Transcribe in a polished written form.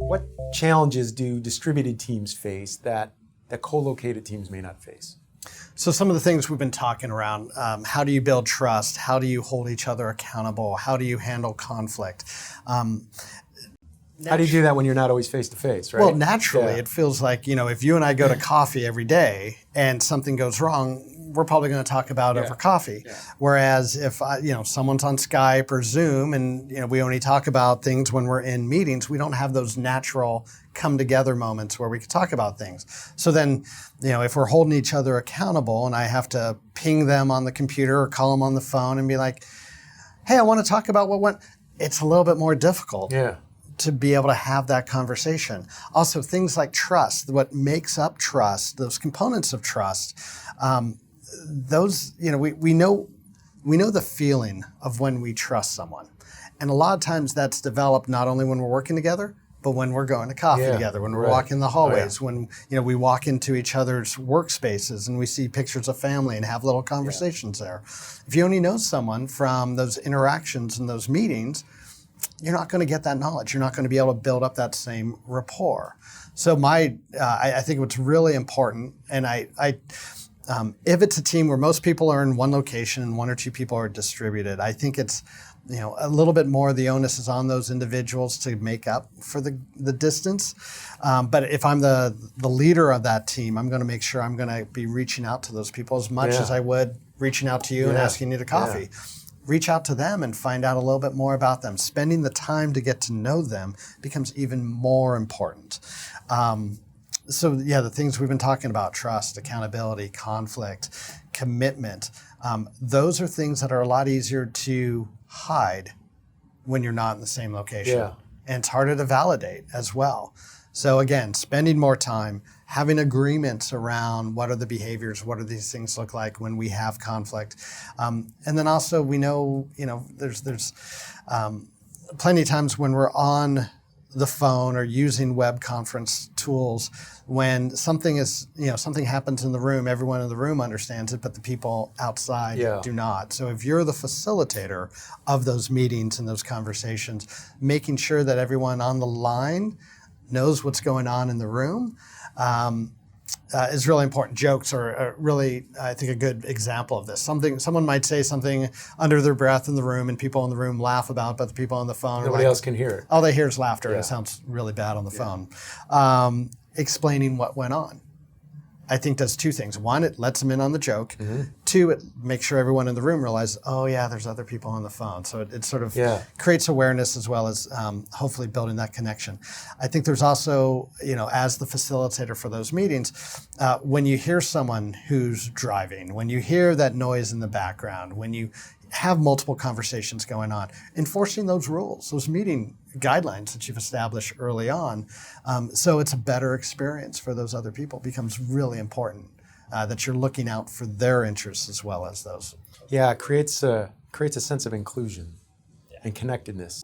What challenges do distributed teams face that co-located teams may not face? So some of the things we've been talking around, how do you build trust? How do you hold each other accountable? How do you handle conflict? How do you do that when you're not always face to face, right? Well, naturally, it feels like, if you and I go to coffee every day and something goes wrong, we're probably going to talk about it over coffee. Yeah. Whereas if someone's on Skype or Zoom and we only talk about things when we're in meetings, we don't have those natural come together moments where we can talk about things. So then, if we're holding each other accountable and I have to ping them on the computer or call them on the phone and be like, hey, I want to talk about what went, it's a little bit more difficult. Yeah. To be able to have that conversation. Also, things like trust, what makes up trust, those components of trust, those, we know the feeling of when we trust someone. And a lot of times that's developed not only when we're working together, but when we're going to coffee together, when we're walking the hallways, when we walk into each other's workspaces and we see pictures of family and have little conversations there. If you only know someone from those interactions and those meetings, you're not going to get that knowledge. You're not going to be able to build up that same rapport. So I think what's really important, and if it's a team where most people are in one location and one or two people are distributed, I think it's a little bit more the onus is on those individuals to make up for the distance. But if I'm the leader of that team, I'm going to make sure I'm going to be reaching out to those people as much as I would reaching out to you and asking you to coffee. Yeah. Reach out to them and find out a little bit more about them. Spending the time to get to know them becomes even more important. The things we've been talking about, trust, accountability, conflict, commitment, those are things that are a lot easier to hide when you're not in the same location. Yeah. And it's harder to validate as well. So again, spending more time, having agreements around what are the behaviors, what do these things look like when we have conflict. And then also we know, there's plenty of times when we're on the phone or using web conference tools, when something happens in the room, everyone in the room understands it, but the people outside do not. So if you're the facilitator of those meetings and those conversations, making sure that everyone on the line knows what's going on in the room is really important. Jokes are really, I think, a good example of this. Someone might say something under their breath in the room and people in the room laugh about it, but the people on the phone nobody else can hear it. All they hear is laughter and it sounds really bad on the phone. Explaining what went on, I think, does two things. One, it lets them in on the joke. Mm-hmm. Two, it makes sure everyone in the room realizes, there's other people on the phone. So it sort of creates awareness as well as hopefully building that connection. I think there's also, as the facilitator for those meetings, when you hear someone who's driving, when you hear that noise in the background, when you have multiple conversations going on, enforcing those rules, those meeting guidelines that you've established early on, so it's a better experience for those other people, becomes really important that you're looking out for their interests as well as those. Yeah, it creates a sense of inclusion and connectedness.